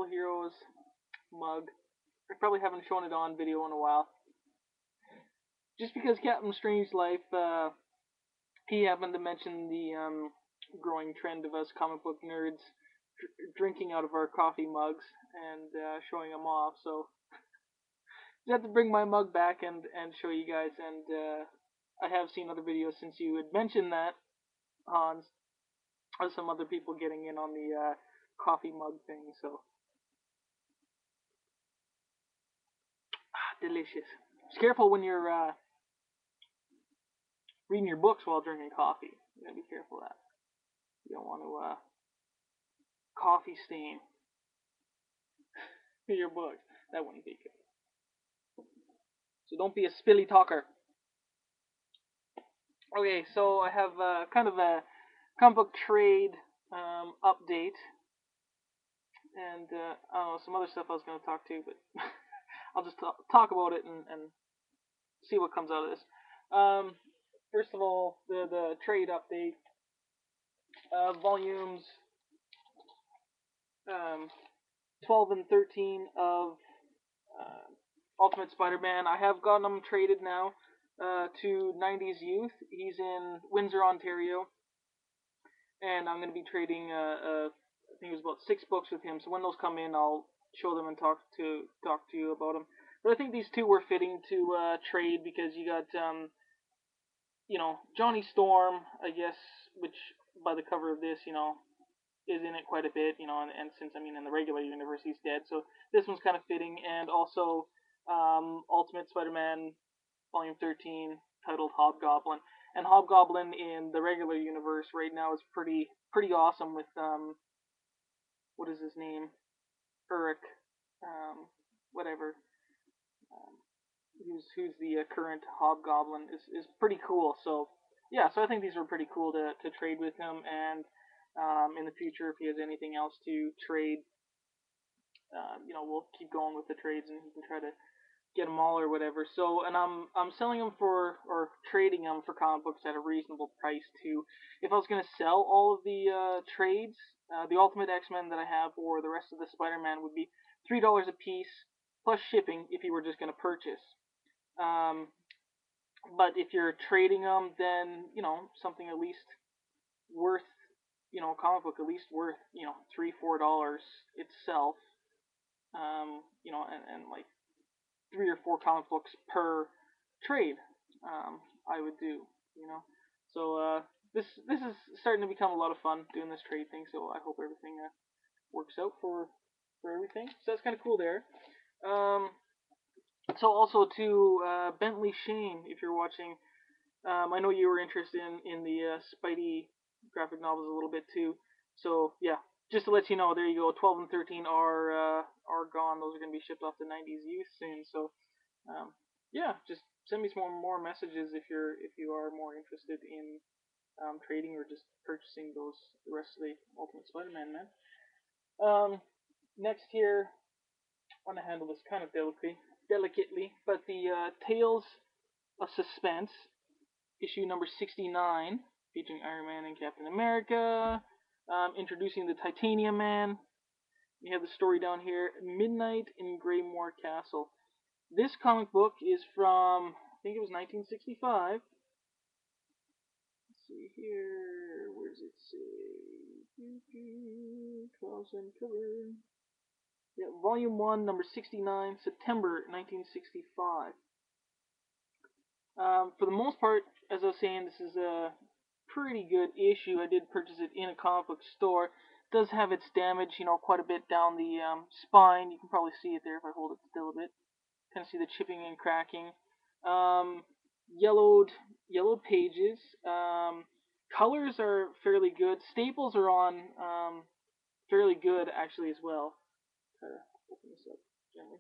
Heroes mug. I probably haven't shown it on video in a while. Just because Captain Strangelove, he happened to mention the growing trend of us comic book nerds drinking out of our coffee mugs and showing them off. So just have to bring my mug back and show you guys. And I have seen other videos since you had mentioned that, Hans, of some other people getting in on the coffee mug thing. So delicious. Just careful when you're reading your books while drinking coffee. You gotta be careful of that. You don't want to coffee stain your books. That wouldn't be good. So don't be a spilly talker. Okay, so I have kind of a comic book trade update, and I don't know, some other stuff I was going to talk to, but I'll just talk about it and see what comes out of this. First of all, the trade update, volumes 12 and 13 of Ultimate Spider-Man. I have gotten him traded now to 90s Youth. He's in Windsor, Ontario, and I'm going to be trading. I think it was about 6 books with him. So when those come in, I'll show them and talk to you about them. But I think these two were fitting to trade because you got Johnny Storm, I guess, which by the cover of this, is in it quite a bit, and since in the regular universe he's dead, so this one's kind of fitting, and also Ultimate Spider-Man Volume 13, titled Hobgoblin, and Hobgoblin in the regular universe right now is pretty awesome with what is his name, Urich, whatever, who's the current Hobgoblin is pretty cool. So yeah, so I think these are pretty cool to trade with him, and in the future, if he has anything else to trade, we'll keep going with the trades, and he can try to get them all or whatever. So, and I'm selling them or trading them for comic books at a reasonable price too. If I was gonna sell all of the trades, the Ultimate X-Men that I have or the rest of the Spider-Man would be $3 a piece plus shipping if you were just gonna purchase. Um, but if you're trading them, then something at least worth a comic book at least worth $3-4 itself. And like 3 or 4 comic books per trade. I would do. So this is starting to become a lot of fun doing this trade thing. So I hope everything works out for everything. So that's kind of cool there. So also to Bentley Shane, if you're watching, I know you were interested in the Spidey graphic novels a little bit too. So yeah, just to let you know, there you go. 12 and 13 are gone. Those are going to be shipped off to 90s Youth soon. So yeah, just send me some more messages if you are more interested in trading or just purchasing the rest of the Ultimate Spider-Man, man. Next here, I want to handle this kind of delicately, but the Tales of Suspense issue number 69, featuring Iron Man and Captain America, introducing the Titanium Man. We have the story down here, Midnight in Greymore Castle. This comic book is from, I think it was 1965. Let's see here, where does it say? 12-cent cover. Yeah, Volume 1, number 69, September 1965. For the most part, as I was saying, this is a pretty good issue. I did purchase it in a comic book store. It does have its damage, quite a bit down the spine. You can probably see it there if I hold it still a bit. Kind of see the chipping and cracking. Yellowed pages. Colors are fairly good. Staples are on fairly good actually as well. Try to open this up gently.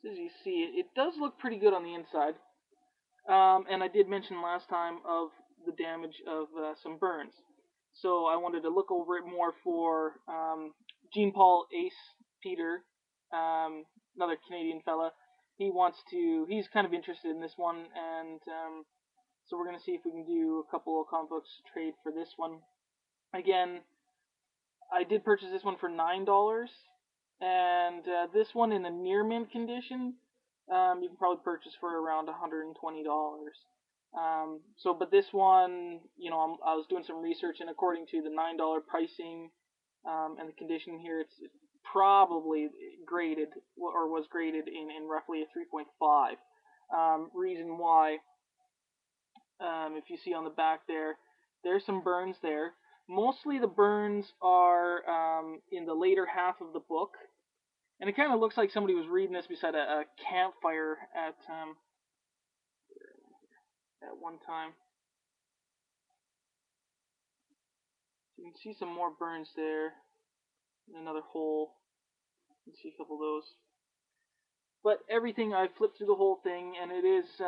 So as you see, it does look pretty good on the inside. And I did mention last time of the damage of some burns. So I wanted to look over it more for Jean Paul Ace Peter, another Canadian fella. He's kind of interested in this one, and so we're going to see if we can do a couple of comic books trade for this one. Again, I did purchase this one for $9, and this one in a near mint condition, you can probably purchase for around $120. But this one, I was doing some research, and according to the $9 pricing and the condition here, it's probably graded or was graded in roughly a 3.5. Reason why, if you see on the back there, there's some burns there. Mostly the burns are in the later half of the book, and it kind of looks like somebody was reading this beside a campfire at one time. You can see some more burns there, and another hole. You can see a couple of those. But everything, I flipped through the whole thing, and it is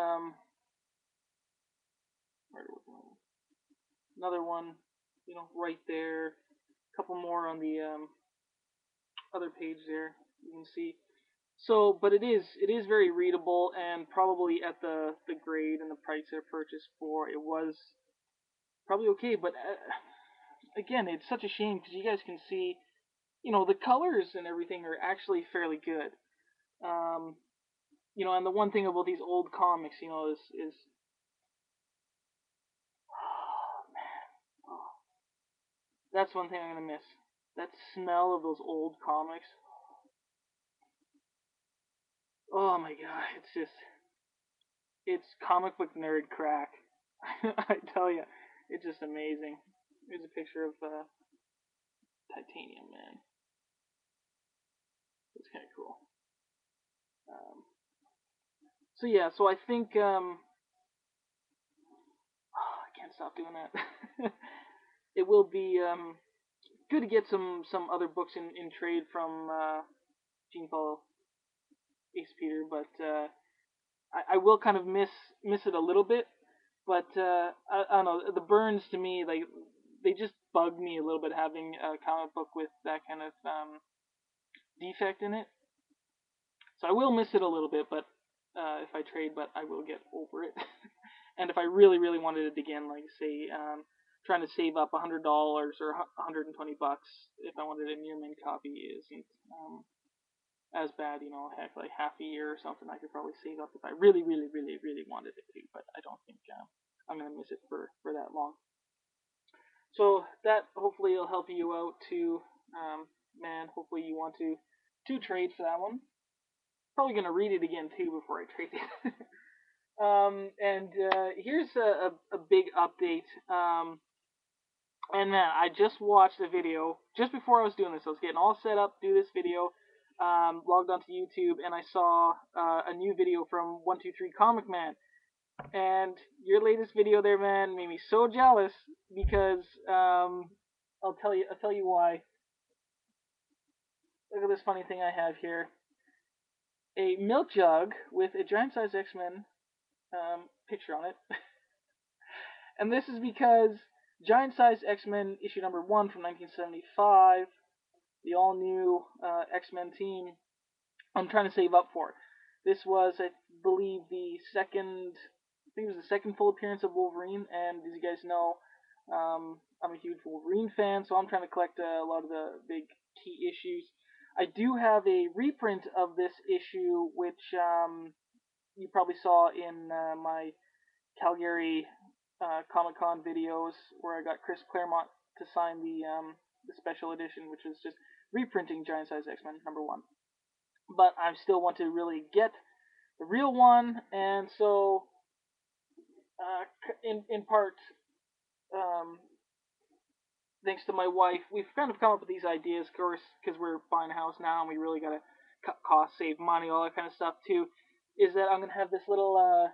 another one, right there. A couple more on the other page there. You can see. So, but it is very readable, and probably at the grade and the price I purchased for, it was probably okay. But again, it's such a shame because you guys can see, the colors and everything are actually fairly good. And the one thing about these old comics, is oh man, oh, that's one thing I'm gonna miss. That smell of those old comics. Oh my god, it's comic book nerd crack. I tell you, it's just amazing. Here's a picture of Titanium Man. It's kind of cool. So yeah, so I think I can't stop doing that. It will be good to get some other books in trade from Jean Paul Ace Peter, but I will kind of miss it a little bit. But I don't know, the burns to me, like, they just bug me a little bit, having a comic book with that kind of defect in it. So I will miss it a little bit, but if I trade, but I will get over it. And if I really, really wanted it again, like say, trying to save up $100 or $120, if I wanted a near mint copy, isn't as bad. Heck, like half a year or something, I could probably save up if I really, really, really, really wanted it to. But I don't think I'm gonna miss it for that long. So that hopefully will help you out too, man. Hopefully you want to trade for that one. Probably gonna read it again too before I trade it. And here's a big update. And man, I just watched a video just before I was doing this. I was getting all set up to do this video. Logged onto YouTube, and I saw a new video from 123 Comic Man. And your latest video there, man, made me so jealous because I'll tell you why. Look at this funny thing I have here: a milk jug with a giant size X-Men picture on it. And this is because Giant Size X-Men issue number 1 from 1975, the all-new X-Men team, I'm trying to save up for. This was, I believe, the second full appearance of Wolverine, and as you guys know, I'm a huge Wolverine fan, so I'm trying to collect a lot of the big key issues. I do have a reprint of this issue, which you probably saw in my Calgary Comic-Con videos, where I got Chris Claremont to sign the special edition, which is just reprinting Giant Size X-Men number 1. But I still want to really get the real one, and so in part, thanks to my wife, we've kind of come up with these ideas, of course, because we're buying a house now, and we really gotta cut costs, save money, all that kind of stuff too. Is that I'm gonna have this little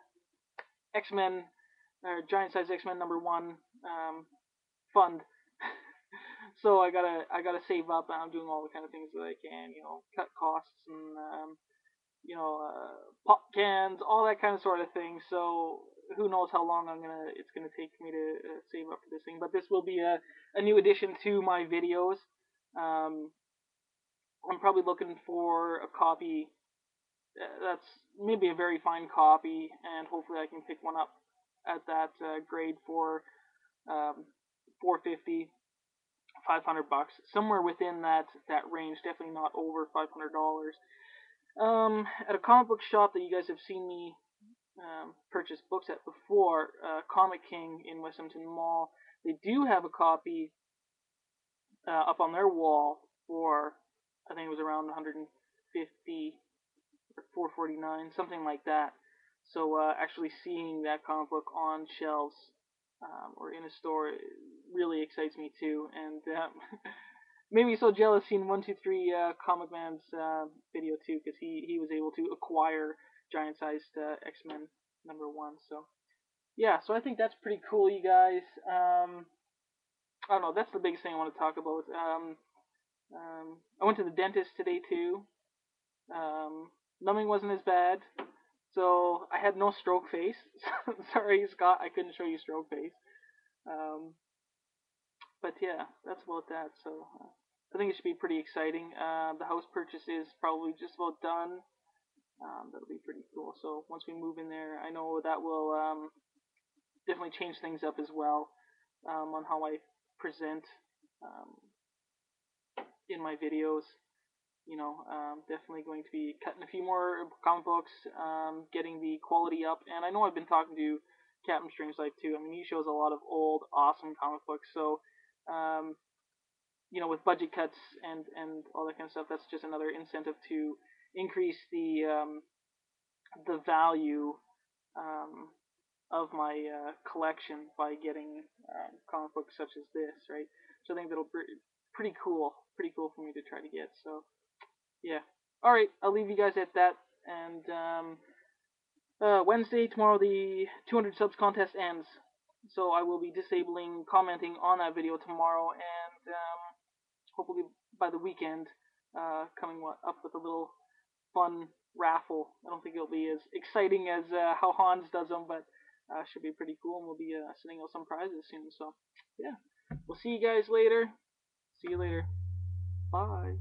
X-Men, or Giant Size X-Men number 1 fund. So I gotta save up, and I'm doing all the kind of things that I can, cut costs and pop cans, all that kind of sort of thing. So who knows how long it's gonna take me to save up for this thing. But this will be a new addition to my videos. I'm probably looking for a copy that's maybe a very fine copy, and hopefully I can pick one up at that grade for $4.50 $500, somewhere within that range. Definitely not over $500. At a comic book shop that you guys have seen me purchase books at before, Comic King in Westhampton Mall, they do have a copy up on their wall for, I think it was around 150 or 449, something like that. So actually seeing that comic book on shelves or in a store really excites me too, and made me so jealous seeing 123 Comic Man's video too, because he was able to acquire giant sized X-Men #1. So yeah, so I think that's pretty cool, you guys. I don't know, that's the biggest thing I want to talk about. I went to the dentist today too. Numbing wasn't as bad, so I had no stroke face. Sorry, Scott, I couldn't show you stroke face. But yeah, that's about that. So I think it should be pretty exciting. The house purchase is probably just about done. That'll be pretty cool. So once we move in there, I know that will definitely change things up as well on how I present in my videos. You know, definitely going to be cutting a few more comic books, getting the quality up. And I know I've been talking to Captain Strangelove too. I mean, he shows a lot of old, awesome comic books. So, you know, with budget cuts and all that kind of stuff, that's just another incentive to increase the value of my collection by getting comic books such as this, right? So I think that'll be pretty cool for me to try to get. So yeah. Alright, I'll leave you guys at that. And Wednesday, tomorrow, the 200 subs contest ends. So I will be disabling commenting on that video tomorrow, and hopefully by the weekend, coming up with a little fun raffle. I don't think it'll be as exciting as how Hans does them, but should be pretty cool, and we'll be sending out some prizes soon. So yeah, we'll see you guys later. See you later. Bye.